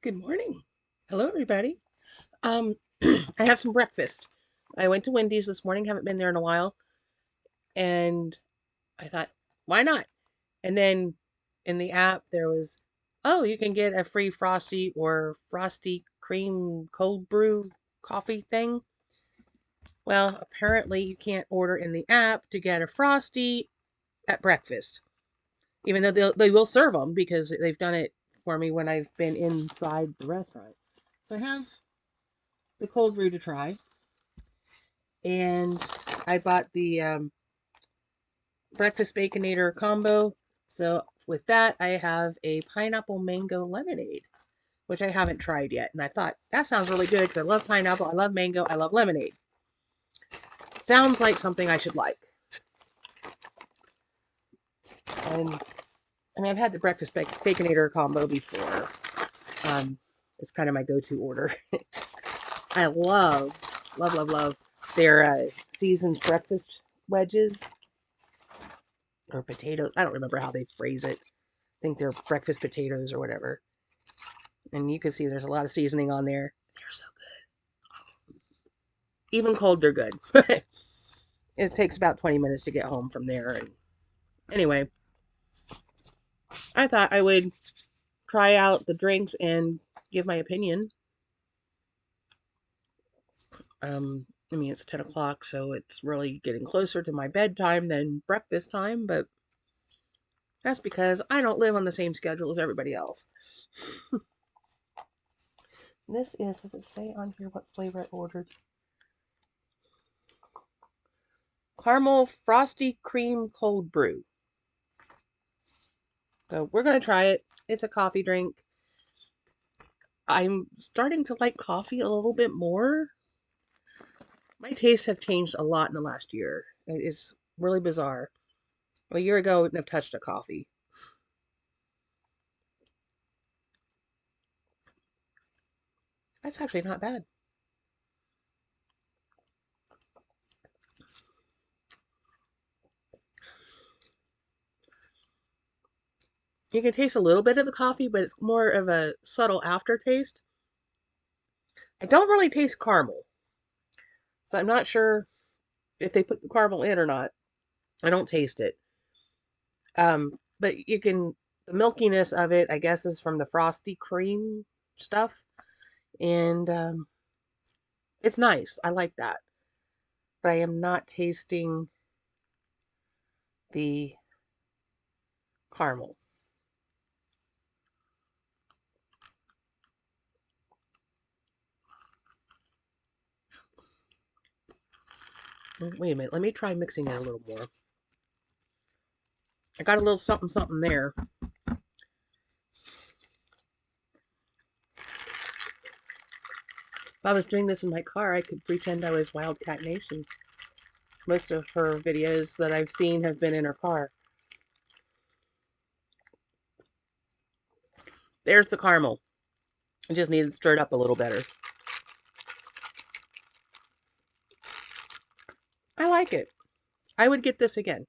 Good morning. Hello, everybody. Um, I have some breakfast. I went to Wendy's this morning, haven't been there in a while, and I thought, why not? And then in the app, there was, oh, you can get a free Frosty or Frosty cream cold brew coffee thing. Well, apparently you can't order in the app to get a Frosty at breakfast, even though they will serve them because they've done it for me when I've been inside the restaurant. So I have the cold brew to try. And I bought the breakfast baconator combo. So with that, I have a pineapple mango lemonade, which I haven't tried yet. And I thought that sounds really good because I love pineapple, I love mango, I love lemonade. Sounds like something I should like. And I mean, I've had the breakfast baconator combo before. It's kind of my go-to order. I love their seasoned breakfast wedges or potatoes. I don't remember how they phrase it. I think they're breakfast potatoes or whatever. And you can see there's a lot of seasoning on there. They're so good. Even cold, they're good. It takes about 20 minutes to get home from there. And anyway, I thought I would try out the drinks and give my opinion. I mean, it's 10 o'clock, so it's really getting closer to my bedtime than breakfast time, but that's because I don't live on the same schedule as everybody else. This is, does it say on here what flavor I ordered? Caramel Frosty Cream Cold Brew. So we're going to try it. It's a coffee drink. I'm starting to like coffee a little bit more. My tastes have changed a lot in the last year. It is really bizarre. A year ago, I wouldn't have touched a coffee. That's actually not bad. You can taste a little bit of the coffee, but it's more of a subtle aftertaste. I don't really taste caramel, so I'm not sure if they put the caramel in or not. I don't taste it. But you can, the milkiness of it, I guess, is from the frosty cream stuff. And it's nice. I like that. But I am not tasting the caramel. Wait a minute. Let me try mixing it a little more. I got a little something something there. If I was doing this in my car, I could pretend I was Wildcat Nation. Most of her videos that I've seen have been in her car. There's the caramel. I just needed stirred up a little better. I like it. I would get this again.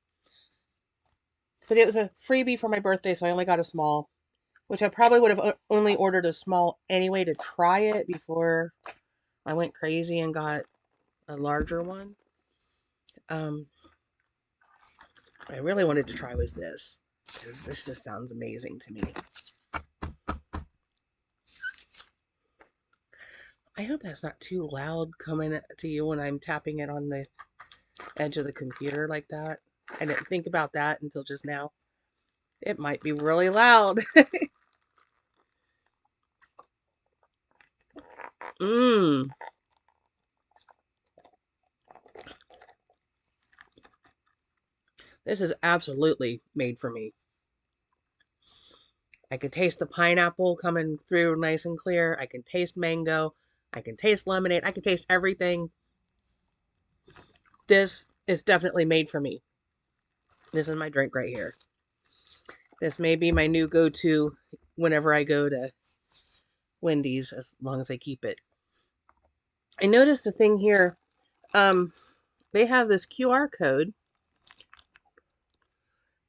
But it was a freebie for my birthday, so I only got a small, which I probably would have only ordered a small anyway to try it before I went crazy and got a larger one. Um, what I really wanted to try was this, because this just sounds amazing to me. I hope that's not too loud coming to you when I'm tapping it on the edge of the computer like that. I didn't think about that until just now. It might be really loud. Mmm. This is absolutely made for me. I can taste the pineapple coming through nice and clear. I can taste mango. I can taste lemonade. I can taste everything. This is definitely made for me. This is my drink right here. This may be my new go-to whenever I go to Wendy's, as long as I keep it. I noticed a thing here. Um, they have this QR code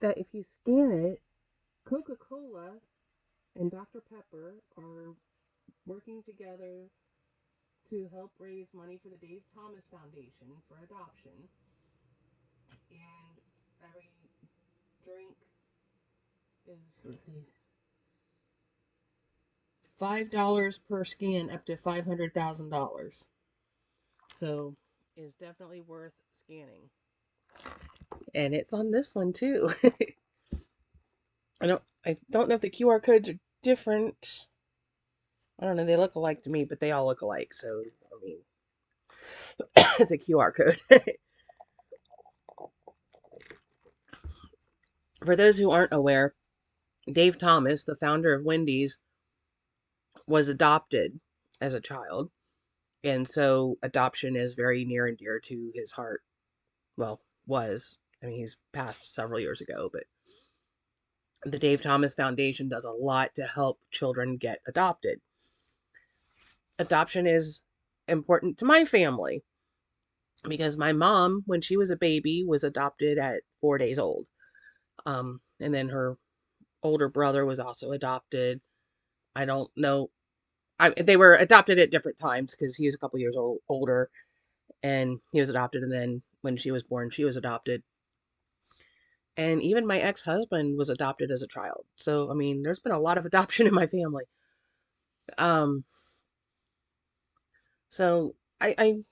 that if you scan it, Coca-Cola and Dr. Pepper are working together to help raise money for the Dave Thomas Foundation for adoption. And every drink is, let's see, $5 per scan up to $500,000. So it's definitely worth scanning. And it's on this one too. I don't know if the QR codes are different. I don't know, they look alike to me, but they all look alike, so I mean it's a QR code. For those who aren't aware, Dave Thomas, the founder of Wendy's, was adopted as a child. And so adoption is very near and dear to his heart. Well, was. I mean, he's passed several years ago, but the Dave Thomas Foundation does a lot to help children get adopted. Adoption is important to my family because my mom, when she was a baby, was adopted at 4 days old. And then her older brother was also adopted. I don't know. They were adopted at different times because he was a couple years older and he was adopted. And then when she was born, she was adopted. And even my ex-husband was adopted as a child. So, I mean, there's been a lot of adoption in my family. Um, so I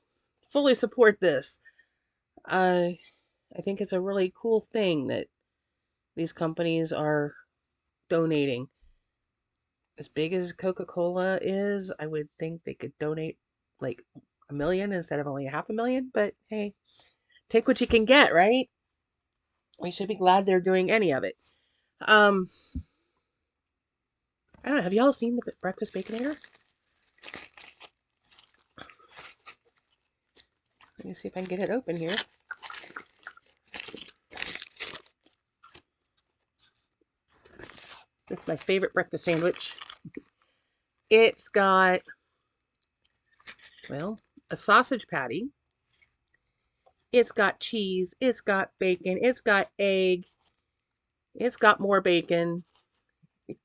fully support this. I think it's a really cool thing that these companies are donating. As big as Coca-Cola is, I would think they could donate like 1 million instead of only 500,000. But hey, take what you can get, right? We should be glad they're doing any of it. Um, I don't know. Have y'all seen the Breakfast Baconator? Let me see if I can get it open here. It's my favorite breakfast sandwich. It's got, well, a sausage patty. It's got cheese. It's got bacon. It's got egg. It's got more bacon. And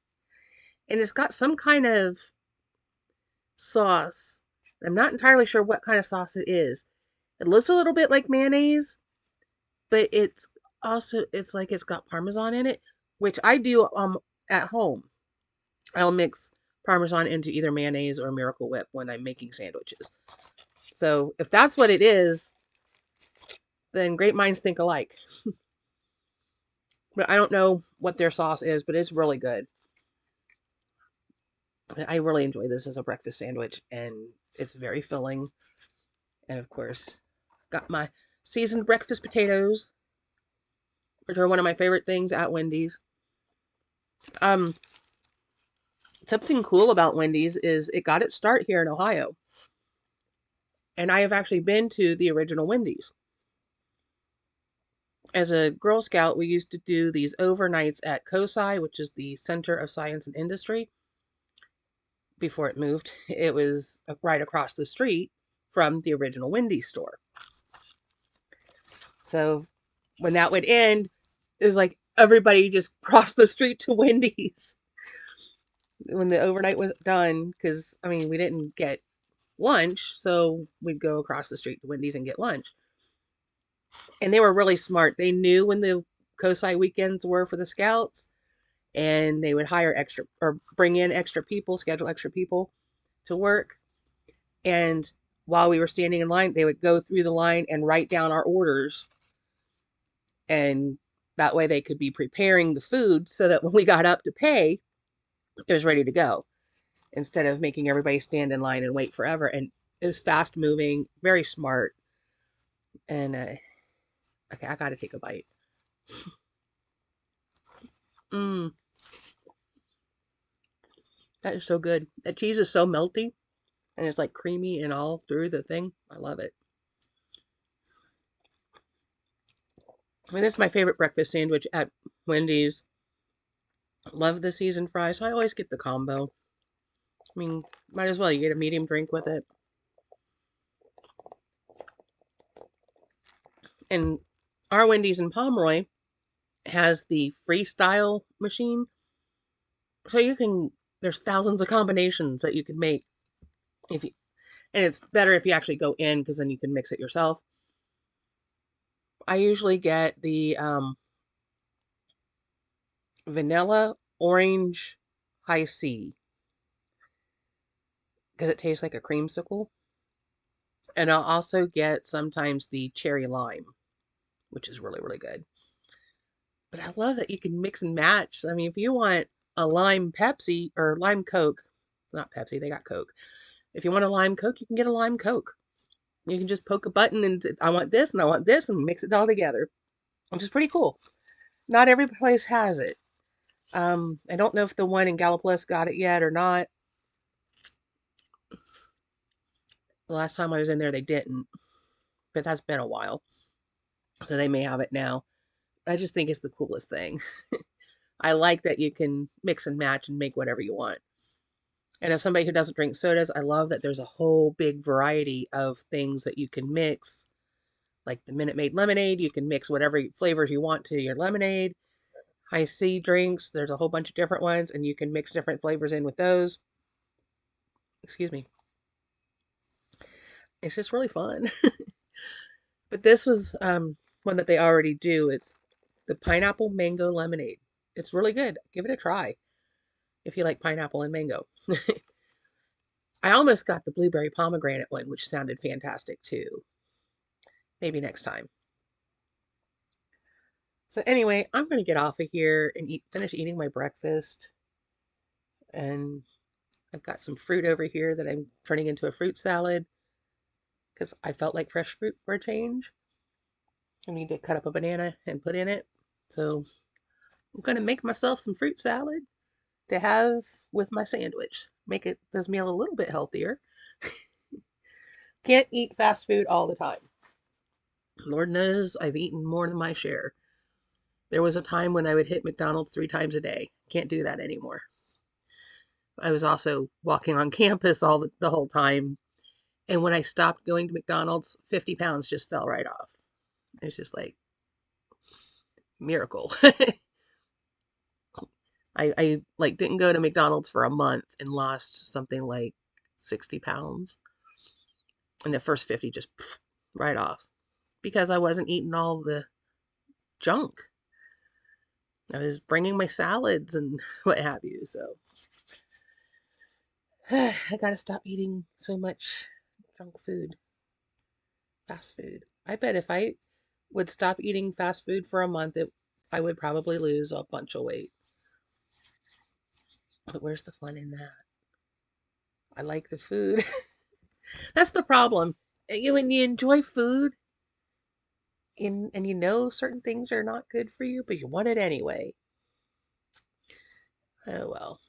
it's got some kind of sauce. I'm not entirely sure what kind of sauce it is. It looks a little bit like mayonnaise, but it's like it's got Parmesan in it, which I do at home. I'll mix Parmesan into either mayonnaise or Miracle Whip when I'm making sandwiches. So if that's what it is, then great minds think alike. But I don't know what their sauce is, but it's really good. I really enjoy this as a breakfast sandwich, and it's very filling. And of course, got my seasoned breakfast potatoes, which are one of my favorite things at Wendy's. Um, Something cool about Wendy's is it got its start here in Ohio, and I have actually been to the original Wendy's. As a Girl Scout, we used to do these overnights at COSI, which is the Center of Science and Industry. Before it moved, it was right across the street from the original Wendy's store. So when that would end, it was like everybody just crossed the street to Wendy's when the overnight was done. Because, I mean, we didn't get lunch, so we'd go across the street to Wendy's and get lunch. And they were really smart. They knew when the COSI weekends were for the scouts, and they would hire extra or bring in extra people, schedule extra people to work. And while we were standing in line, they would go through the line and write down our orders. And that way they could be preparing the food so that when we got up to pay, it was ready to go instead of making everybody stand in line and wait forever. And it was fast moving, very smart. And okay, I got to take a bite. Mmm, that is so good. That cheese is so melty and it's like creamy and all through the thing. I love it. I mean, this is my favorite breakfast sandwich at Wendy's. Love the seasoned fries, so I always get the combo. I mean, might as well. You get a medium drink with it. And our Wendy's in Pomeroy has the freestyle machine. So you can There's thousands of combinations that you can make if you, and it's better if you actually go in because then you can mix it yourself. I usually get the vanilla orange high C because it tastes like a creamsicle. And I'll also get sometimes the cherry lime, which is really, really good. But I love that you can mix and match. I mean, if you want a lime Pepsi or lime Coke, not Pepsi, they got Coke. If you want a lime Coke, you can get a lime Coke. You can just poke a button and I want this and I want this and mix it all together, which is pretty cool. Not every place has it. I don't know if the one in Gallipolis got it yet or not. The last time I was in there, they didn't, but that's been a while. So they may have it now. I just think it's the coolest thing. I like that you can mix and match and make whatever you want. And as somebody who doesn't drink sodas, I love that there's a whole big variety of things that you can mix. Like the Minute Maid lemonade, you can mix whatever flavors you want to your lemonade. High C drinks, there's a whole bunch of different ones, and you can mix different flavors in with those. Excuse me. It's just really fun. But this was one that they already do. It's the pineapple mango lemonade. It's really good. Give it a try if you like pineapple and mango. I almost got the blueberry pomegranate one, which sounded fantastic too. Maybe next time. So anyway, I'm going to get off of here and finish eating my breakfast. And I've got some fruit over here that I'm turning into a fruit salad because I felt like fresh fruit for a change. I need to cut up a banana and put in it. So I'm going to make myself some fruit salad to have with my sandwich. Make it this meal a little bit healthier. Can't eat fast food all the time. Lord knows I've eaten more than my share. There was a time when I would hit McDonald's 3 times a day. Can't do that anymore. I was also walking on campus the whole time. And when I stopped going to McDonald's, 50 pounds just fell right off. It was just like miracle. I like didn't go to McDonald's for a month and lost something like 60 pounds. And the first 50 just right off because I wasn't eating all the junk. I was bringing my salads and what have you. So I gotta stop eating so much junk food, fast food. I bet if I would stop eating fast food for a month, I would probably lose a bunch of weight. But where's the fun in that? I like the food. That's the problem. When you enjoy food and you know certain things are not good for you, but you want it anyway. Oh well.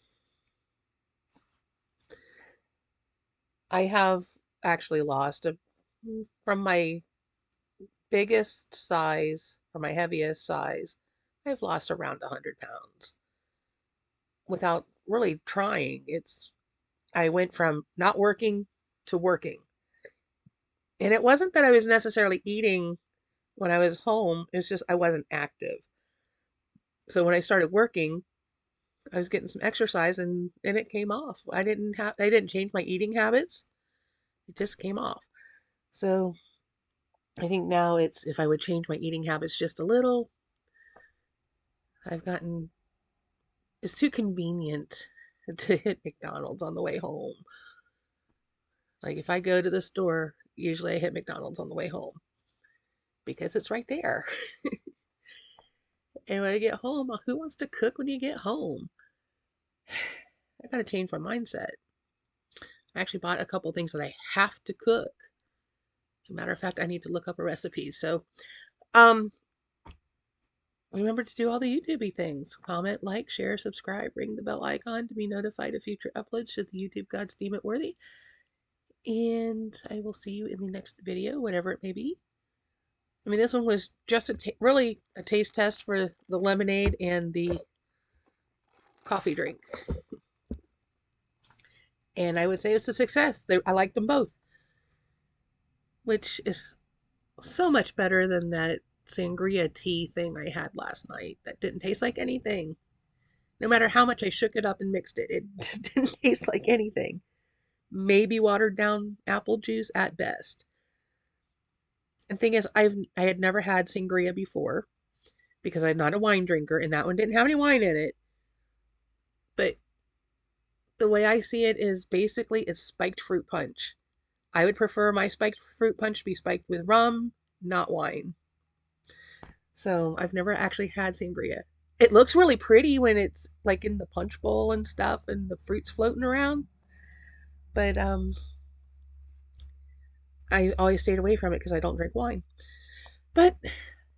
I have actually lost from my biggest size or my heaviest size. I've lost around 100 pounds without really trying. I went from not working to working. And it wasn't that I was necessarily eating when I was home, it's just I wasn't active. So when I started working, I was getting some exercise and it came off. I didn't change my eating habits. It just came off. So I think now it's if I would change my eating habits just a little, I've gotten it's too convenient to hit McDonald's on the way home. Like if I go to the store, usually I hit McDonald's on the way home because it's right there. And when I get home, who wants to cook when you get home? I gotta change my mindset. I actually bought a couple things that I have to cook. As a matter of fact, I need to look up a recipe. So, um, remember to do all the YouTubey things. Comment, like, share, subscribe, ring the bell icon to be notified of future uploads should the YouTube gods deem it worthy. And I will see you in the next video, whatever it may be. I mean, this one was just really a taste test for the lemonade and the coffee drink. And I would say it's a success. I like them both, which is so much better than that sangria tea thing I had last night that didn't taste like anything. No matter how much I shook it up and mixed it, it just didn't taste like anything. Maybe watered down apple juice at best. And thing is, I had never had sangria before because I'm not a wine drinker, and that one didn't have any wine in it. But the way I see it is basically it's spiked fruit punch. I would prefer my spiked fruit punch to be spiked with rum, not wine. So I've never actually had sangria. It looks really pretty when it's like in the punch bowl and stuff and the fruit's floating around, but I always stayed away from it because I don't drink wine. But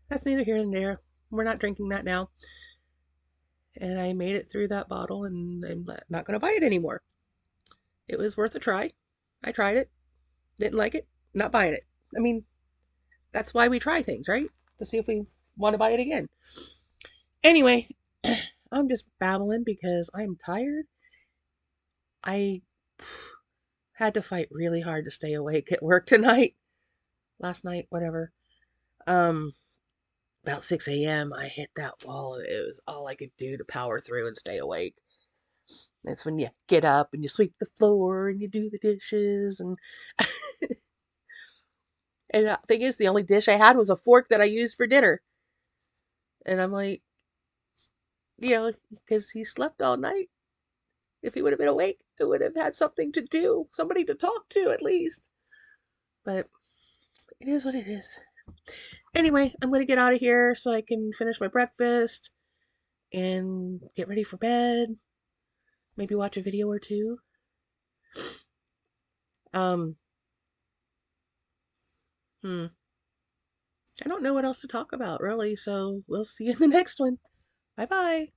that's neither here nor there. We're not drinking that now. And I made it through that bottle and I'm not going to buy it anymore. It was worth a try. I tried it, didn't like it, not buying it. I mean, that's why we try things, right? To see if we want to buy it again. Anyway, I'm just babbling because I'm tired. I had to fight really hard to stay awake at work tonight. Last night, whatever. Um, about 6 a.m., I hit that wall. It was all I could do to power through and stay awake. That's when you get up and you sweep the floor and you do the dishes. And the thing is, the only dish I had was a fork that I used for dinner. And I'm like, because he slept all night. If he would have been awake, I would have had something to do, somebody to talk to at least. But it is what it is. Anyway, I'm going to get out of here so I can finish my breakfast and get ready for bed. Maybe watch a video or two. Um, hmm. I don't know what else to talk about, really, so we'll see you in the next one. Bye bye.